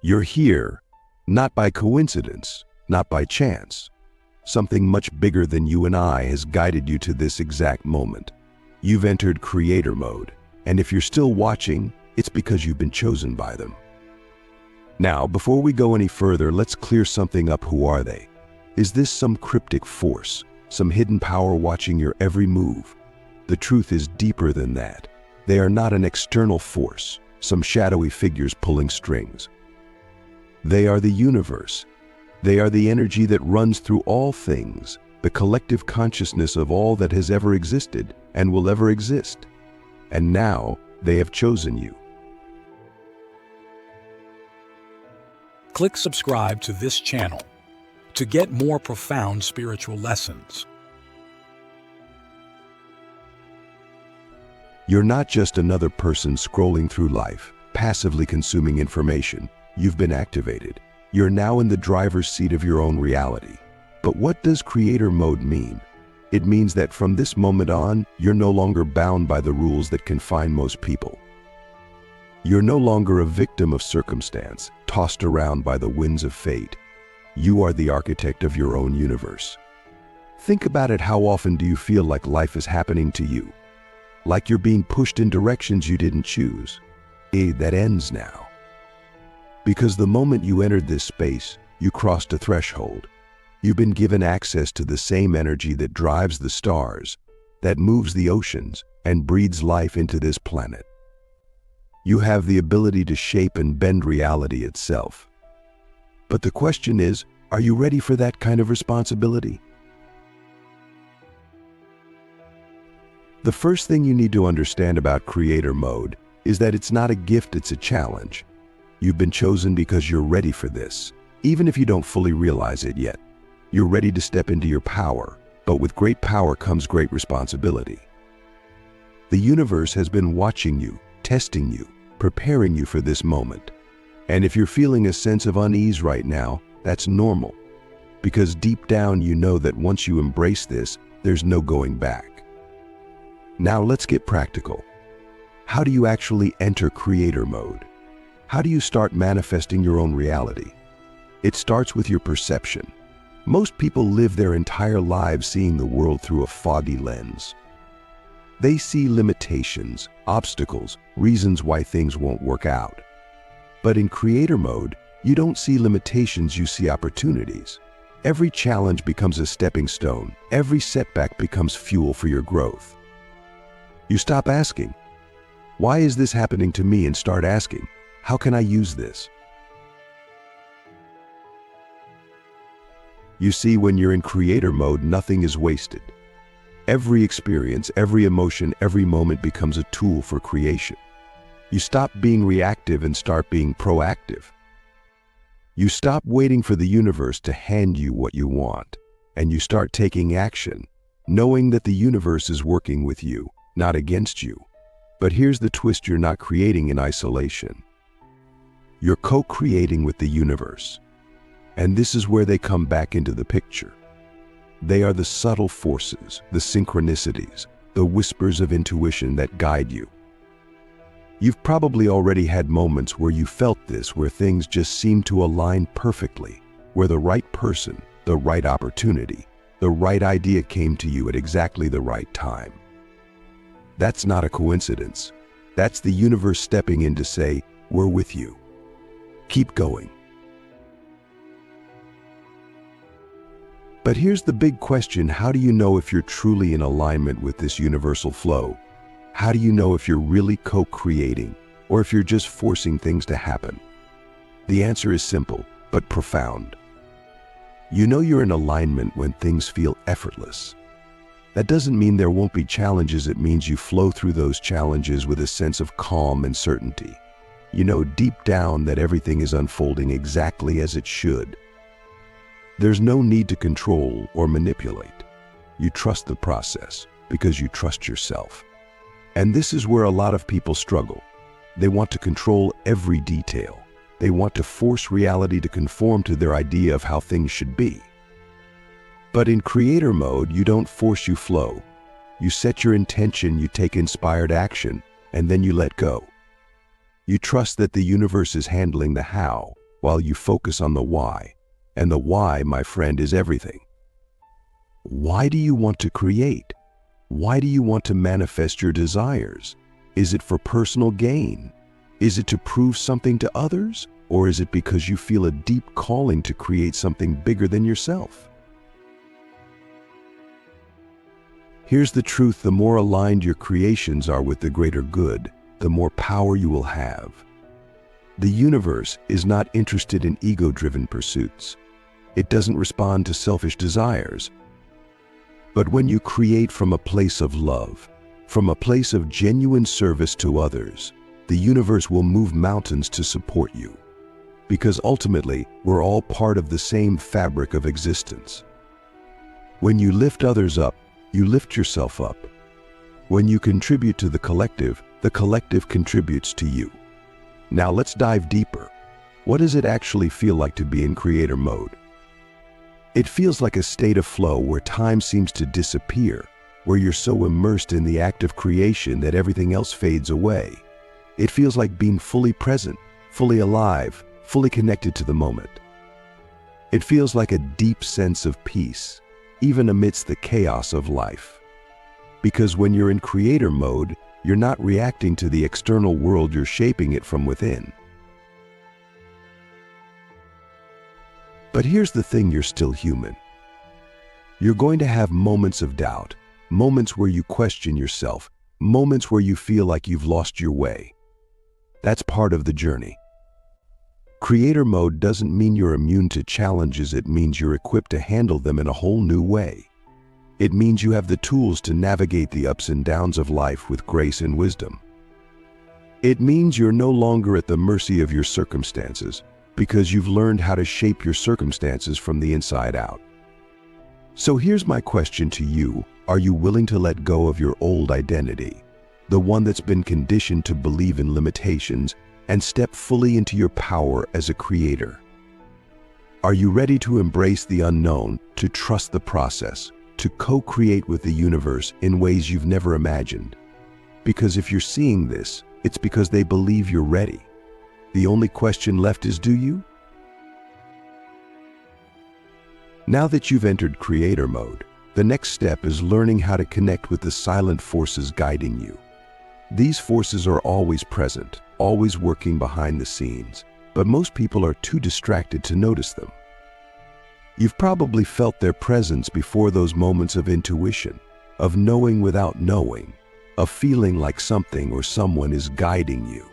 You're here, not by coincidence, not by chance. Something much bigger than you and I has guided you to this exact moment. You've entered creator mode, and if you're still watching, it's because you've been chosen by them. Now, before we go any further, let's clear something up. Who are they? Is this some cryptic force, some hidden power watching your every move? The truth is deeper than that. They are not an external force, some shadowy figures pulling strings. They are the universe. They are the energy that runs through all things, the collective consciousness of all that has ever existed and will ever exist. And now they have chosen you. Click subscribe to this channel to get more profound spiritual lessons. You're not just another person scrolling through life, passively consuming information. You've been activated. You're now in the driver's seat of your own reality. But what does creator mode mean? It means that from this moment on, you're no longer bound by the rules that confine most people. You're no longer a victim of circumstance, tossed around by the winds of fate. You are the architect of your own universe. Think about it. How often do you feel like life is happening to you? Like you're being pushed in directions you didn't choose? That ends now. Because the moment you entered this space, you crossed a threshold. You've been given access to the same energy that drives the stars, that moves the oceans, and breathes life into this planet. You have the ability to shape and bend reality itself. But the question is, are you ready for that kind of responsibility? The first thing you need to understand about creator mode is that it's not a gift, it's a challenge. You've been chosen because you're ready for this, even if you don't fully realize it yet. You're ready to step into your power, but with great power comes great responsibility. The universe has been watching you, testing you, preparing you for this moment. And if you're feeling a sense of unease right now, that's normal. Because deep down you know that once you embrace this, there's no going back. Now let's get practical. How do you actually enter creator mode? How do you start manifesting your own reality? It starts with your perception. Most people live their entire lives seeing the world through a foggy lens. They see limitations, obstacles, reasons why things won't work out. But in creator mode, you don't see limitations, you see opportunities. Every challenge becomes a stepping stone. Every setback becomes fuel for your growth. You stop asking, "Why is this happening to me?" and start asking, "How can I use this?" You see, when you're in creator mode, nothing is wasted. Every experience, every emotion, every moment becomes a tool for creation. You stop being reactive and start being proactive. You stop waiting for the universe to hand you what you want, and you start taking action, knowing that the universe is working with you, not against you. But here's the twist: you're not creating in isolation. You're co-creating with the universe. And this is where they come back into the picture. They are the subtle forces, the synchronicities, the whispers of intuition that guide you. You've probably already had moments where you felt this, where things just seemed to align perfectly, where the right person, the right opportunity, the right idea came to you at exactly the right time. That's not a coincidence. That's the universe stepping in to say, "We're with you. Keep going." But here's the big question: how do you know if you're truly in alignment with this universal flow? How do you know if you're really co-creating, or if you're just forcing things to happen? The answer is simple, but profound. You know you're in alignment when things feel effortless. That doesn't mean there won't be challenges. It means you flow through those challenges with a sense of calm and certainty. You know deep down that everything is unfolding exactly as it should. There's no need to control or manipulate. You trust the process because you trust yourself. And this is where a lot of people struggle. They want to control every detail. They want to force reality to conform to their idea of how things should be. But in creator mode, you don't force, you flow. You set your intention, you take inspired action, and then you let go. You trust that the universe is handling the how, while you focus on the why. And the why, my friend, is everything. Why do you want to create? Why do you want to manifest your desires? Is it for personal gain? Is it to prove something to others? Or is it because you feel a deep calling to create something bigger than yourself? Here's the truth: the more aligned your creations are with the greater good, the more power you will have. The universe is not interested in ego-driven pursuits. It doesn't respond to selfish desires. But when you create from a place of love, from a place of genuine service to others, the universe will move mountains to support you. Because ultimately, we're all part of the same fabric of existence. When you lift others up, you lift yourself up. When you contribute to the collective contributes to you. Now let's dive deeper. What does it actually feel like to be in creator mode? It feels like a state of flow where time seems to disappear, where you're so immersed in the act of creation that everything else fades away. It feels like being fully present, fully alive, fully connected to the moment. It feels like a deep sense of peace, even amidst the chaos of life. Because when you're in creator mode, you're not reacting to the external world, you're shaping it from within. But here's the thing: you're still human. You're going to have moments of doubt, moments where you question yourself, moments where you feel like you've lost your way. That's part of the journey. Creator mode doesn't mean you're immune to challenges, it means you're equipped to handle them in a whole new way. It means you have the tools to navigate the ups and downs of life with grace and wisdom. It means you're no longer at the mercy of your circumstances, because you've learned how to shape your circumstances from the inside out. So here's my question to you: are you willing to let go of your old identity, the one that's been conditioned to believe in limitations, and step fully into your power as a creator? Are you ready to embrace the unknown, to trust the process, to co-create with the universe in ways you've never imagined? Because if you're seeing this, it's because they believe you're ready. The only question left is, do you? Now that you've entered creator mode, the next step is learning how to connect with the silent forces guiding you. These forces are always present, always working behind the scenes, but most people are too distracted to notice them. You've probably felt their presence before, those moments of intuition, of knowing without knowing, of feeling like something or someone is guiding you.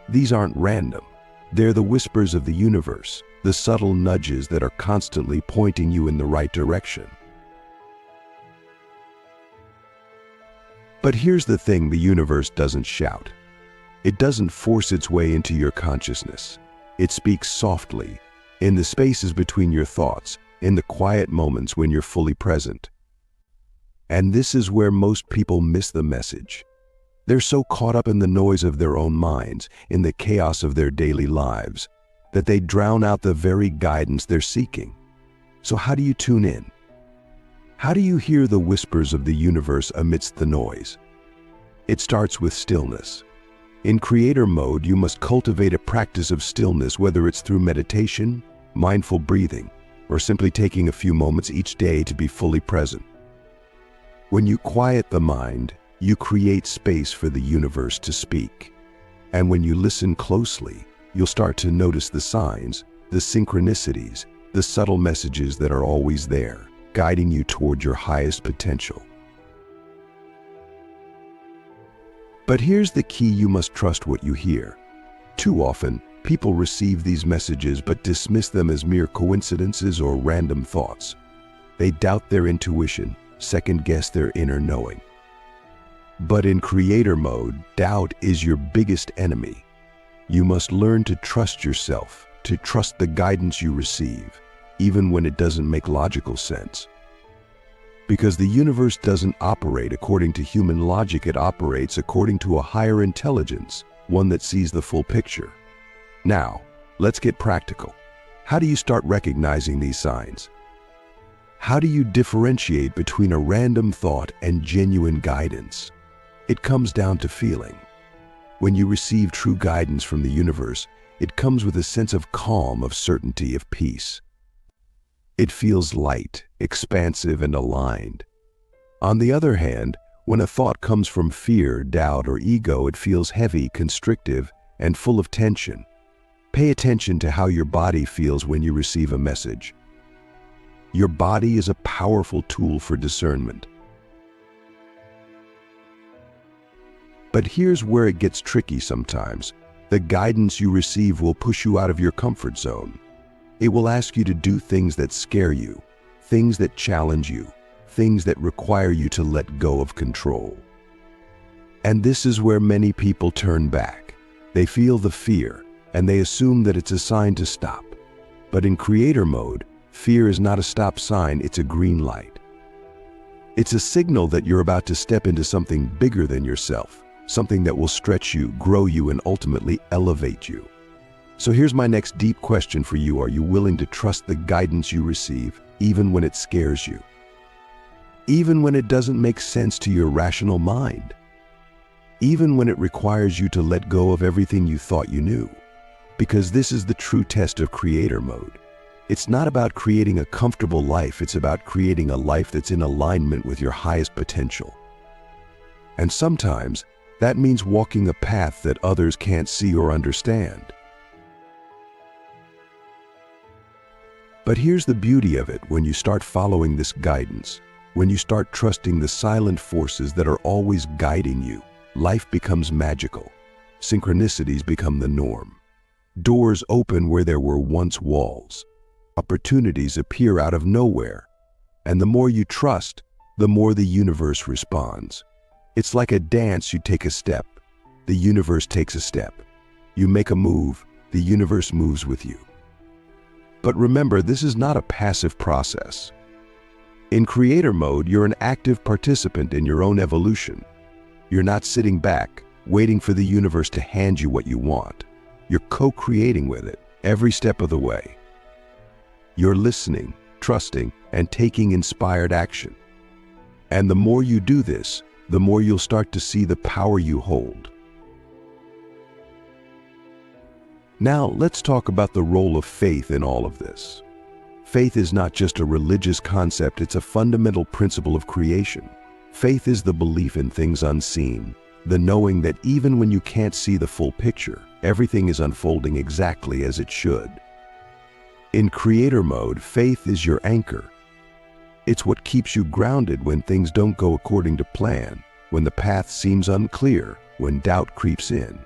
These aren't random. They're the whispers of the universe, the subtle nudges that are constantly pointing you in the right direction. But here's the thing: the universe doesn't shout. It doesn't force its way into your consciousness. It speaks softly, in the spaces between your thoughts, in the quiet moments when you're fully present. And this is where most people miss the message. They're so caught up in the noise of their own minds, in the chaos of their daily lives, that they drown out the very guidance they're seeking. So how do you tune in? How do you hear the whispers of the universe amidst the noise? It starts with stillness. In creator mode, you must cultivate a practice of stillness, whether it's through meditation, mindful breathing, or simply taking a few moments each day to be fully present. When you quiet the mind, you create space for the universe to speak. And when you listen closely, you'll start to notice the signs, the synchronicities, the subtle messages that are always there, guiding you toward your highest potential. But here's the key: you must trust what you hear. Too often, people receive these messages but dismiss them as mere coincidences or random thoughts. They doubt their intuition, second-guess their inner knowing. But in creator mode, doubt is your biggest enemy. You must learn to trust yourself, to trust the guidance you receive, even when it doesn't make logical sense. Because the universe doesn't operate according to human logic, it operates according to a higher intelligence, one that sees the full picture. Now, let's get practical. How do you start recognizing these signs? How do you differentiate between a random thought and genuine guidance? It comes down to feeling. When you receive true guidance from the universe, it comes with a sense of calm, of certainty, of peace. It feels light, expansive, and aligned. On the other hand, when a thought comes from fear, doubt, or ego, it feels heavy, constrictive, and full of tension. Pay attention to how your body feels when you receive a message. Your body is a powerful tool for discernment. But here's where it gets tricky sometimes. The guidance you receive will push you out of your comfort zone. It will ask you to do things that scare you, things that challenge you, things that require you to let go of control. And this is where many people turn back. They feel the fear, and they assume that it's a sign to stop. But in creator mode, fear is not a stop sign, it's a green light. It's a signal that you're about to step into something bigger than yourself, something that will stretch you, grow you, and ultimately elevate you. So here's my next deep question for you. Are you willing to trust the guidance you receive, even when it scares you? Even when it doesn't make sense to your rational mind? Even when it requires you to let go of everything you thought you knew? Because this is the true test of creator mode. It's not about creating a comfortable life, it's about creating a life that's in alignment with your highest potential. And sometimes, that means walking a path that others can't see or understand. But here's the beauty of it: when you start following this guidance, when you start trusting the silent forces that are always guiding you, life becomes magical. Synchronicities become the norm. Doors open where there were once walls. Opportunities appear out of nowhere. And the more you trust, the more the universe responds. It's like a dance. You take a step, the universe takes a step. You make a move, the universe moves with you. But remember, this is not a passive process. In creator mode, you're an active participant in your own evolution. You're not sitting back, waiting for the universe to hand you what you want. You're co-creating with it every step of the way. You're listening, trusting, and taking inspired action. And the more you do this, the more you'll start to see the power you hold. Now, let's talk about the role of faith in all of this. Faith is not just a religious concept, it's a fundamental principle of creation. Faith is the belief in things unseen, the knowing that even when you can't see the full picture, everything is unfolding exactly as it should. In creator mode, faith is your anchor. It's what keeps you grounded when things don't go according to plan, when the path seems unclear, when doubt creeps in.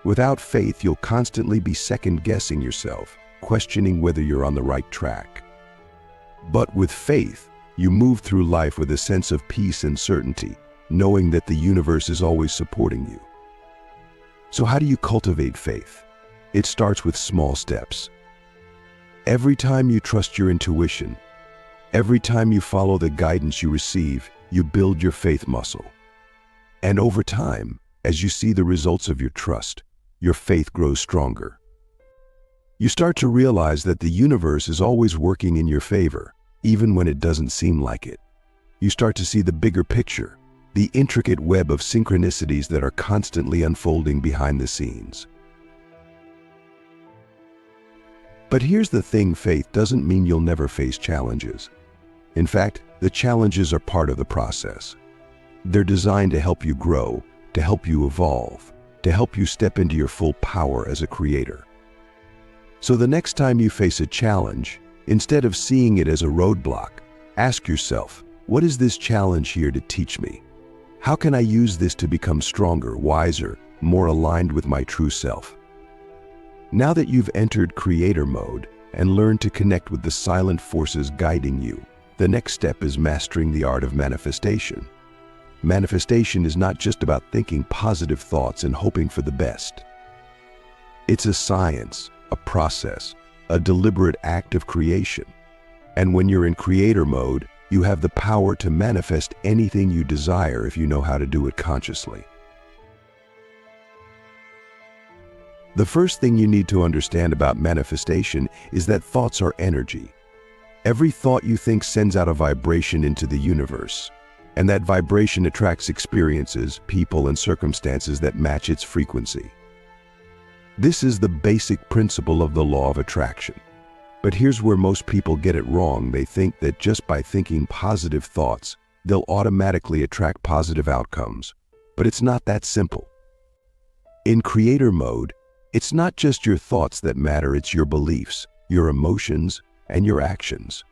Without faith, you'll constantly be second-guessing yourself, questioning whether you're on the right track. But with faith, you move through life with a sense of peace and certainty, knowing that the universe is always supporting you. So how do you cultivate faith? It starts with small steps. Every time you trust your intuition, every time you follow the guidance you receive, you build your faith muscle. And over time, as you see the results of your trust, your faith grows stronger. You start to realize that the universe is always working in your favor, even when it doesn't seem like it. You start to see the bigger picture, the intricate web of synchronicities that are constantly unfolding behind the scenes. But here's the thing: faith doesn't mean you'll never face challenges. In fact, the challenges are part of the process. They're designed to help you grow, to help you evolve, to help you step into your full power as a creator. So the next time you face a challenge, instead of seeing it as a roadblock, ask yourself, what is this challenge here to teach me? How can I use this to become stronger, wiser, more aligned with my true self? Now that you've entered creator mode and learned to connect with the silent forces guiding you, the next step is mastering the art of manifestation. Manifestation is not just about thinking positive thoughts and hoping for the best. It's a science, a process, a deliberate act of creation. And when you're in creator mode, you have the power to manifest anything you desire if you know how to do it consciously. The first thing you need to understand about manifestation is that thoughts are energy. Every thought you think sends out a vibration into the universe. And that vibration attracts experiences, people, and circumstances that match its frequency. This is the basic principle of the law of attraction. But here's where most people get it wrong. They think that just by thinking positive thoughts, they'll automatically attract positive outcomes. But it's not that simple. In creator mode, it's not just your thoughts that matter, it's your beliefs, your emotions, and your actions.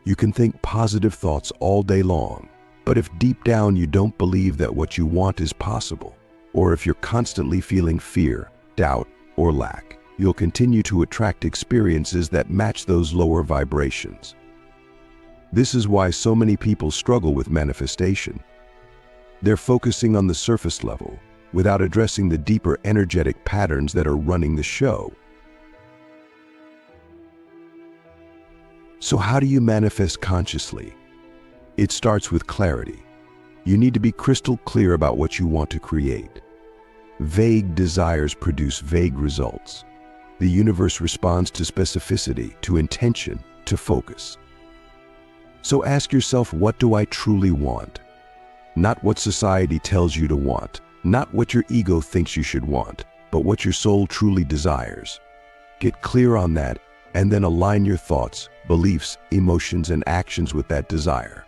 You can think positive thoughts all day long, but if deep down you don't believe that what you want is possible, or if you're constantly feeling fear, doubt, or lack, you'll continue to attract experiences that match those lower vibrations. This is why so many people struggle with manifestation. They're focusing on the surface level without addressing the deeper energetic patterns that are running the show. So how do you manifest consciously? It starts with clarity. You need to be crystal clear about what you want to create. Vague desires produce vague results. The universe responds to specificity, to intention, to focus. So ask yourself, what do I truly want? Not what society tells you to want, not what your ego thinks you should want, but what your soul truly desires. Get clear on that, and then align your thoughts, beliefs, emotions, and actions with that desire.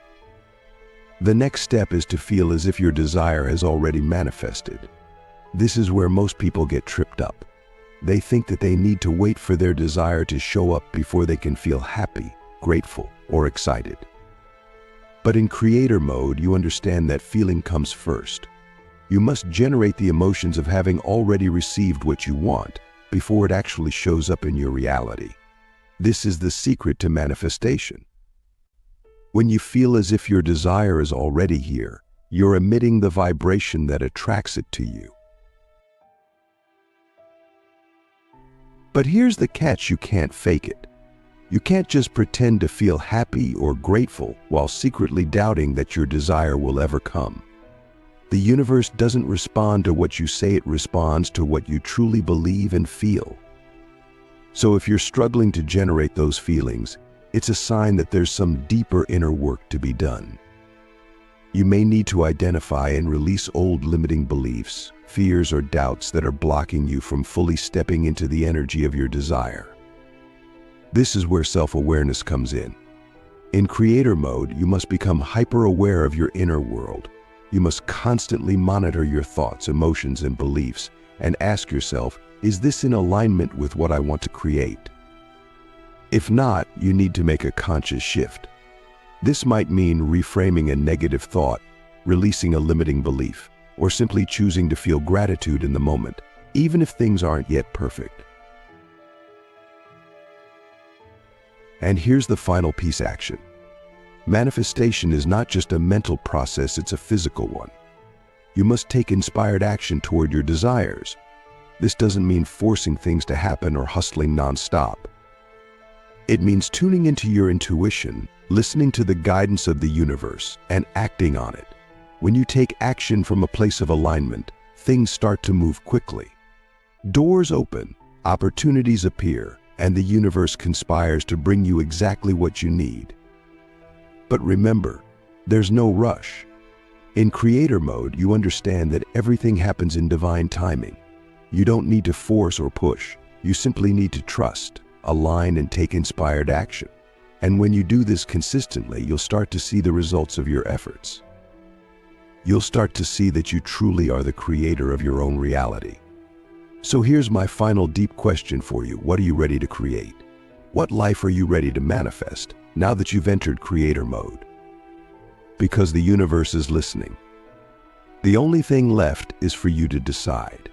The next step is to feel as if your desire has already manifested. This is where most people get tripped up. They think that they need to wait for their desire to show up before they can feel happy, grateful, or excited. But in creator mode, you understand that feeling comes first. You must generate the emotions of having already received what you want before it actually shows up in your reality. This is the secret to manifestation. When you feel as if your desire is already here, you're emitting the vibration that attracts it to you. But here's the catch: you can't fake it. You can't just pretend to feel happy or grateful while secretly doubting that your desire will ever come. The universe doesn't respond to what you say, it responds to what you truly believe and feel. So if you're struggling to generate those feelings, it's a sign that there's some deeper inner work to be done. You may need to identify and release old limiting beliefs, fears, or doubts that are blocking you from fully stepping into the energy of your desire. This is where self-awareness comes in. In creator mode, you must become hyper-aware of your inner world. You must constantly monitor your thoughts, emotions, and beliefs, and ask yourself, is this in alignment with what I want to create? If not, you need to make a conscious shift. This might mean reframing a negative thought, releasing a limiting belief, or simply choosing to feel gratitude in the moment, even if things aren't yet perfect. And here's the final piece: action. Manifestation is not just a mental process, it's a physical one. You must take inspired action toward your desires. This doesn't mean forcing things to happen or hustling non-stop. It means tuning into your intuition, listening to the guidance of the universe, and acting on it. When you take action from a place of alignment, things start to move quickly. Doors open, opportunities appear, and the universe conspires to bring you exactly what you need. But remember, there's no rush. In creator mode, you understand that everything happens in divine timing. You don't need to force or push. You simply need to trust, align, and take inspired action. And when you do this consistently, you'll start to see the results of your efforts. You'll start to see that you truly are the creator of your own reality. So here's my final deep question for you. What are you ready to create? What life are you ready to manifest now that you've entered creator mode? Because the universe is listening. The only thing left is for you to decide.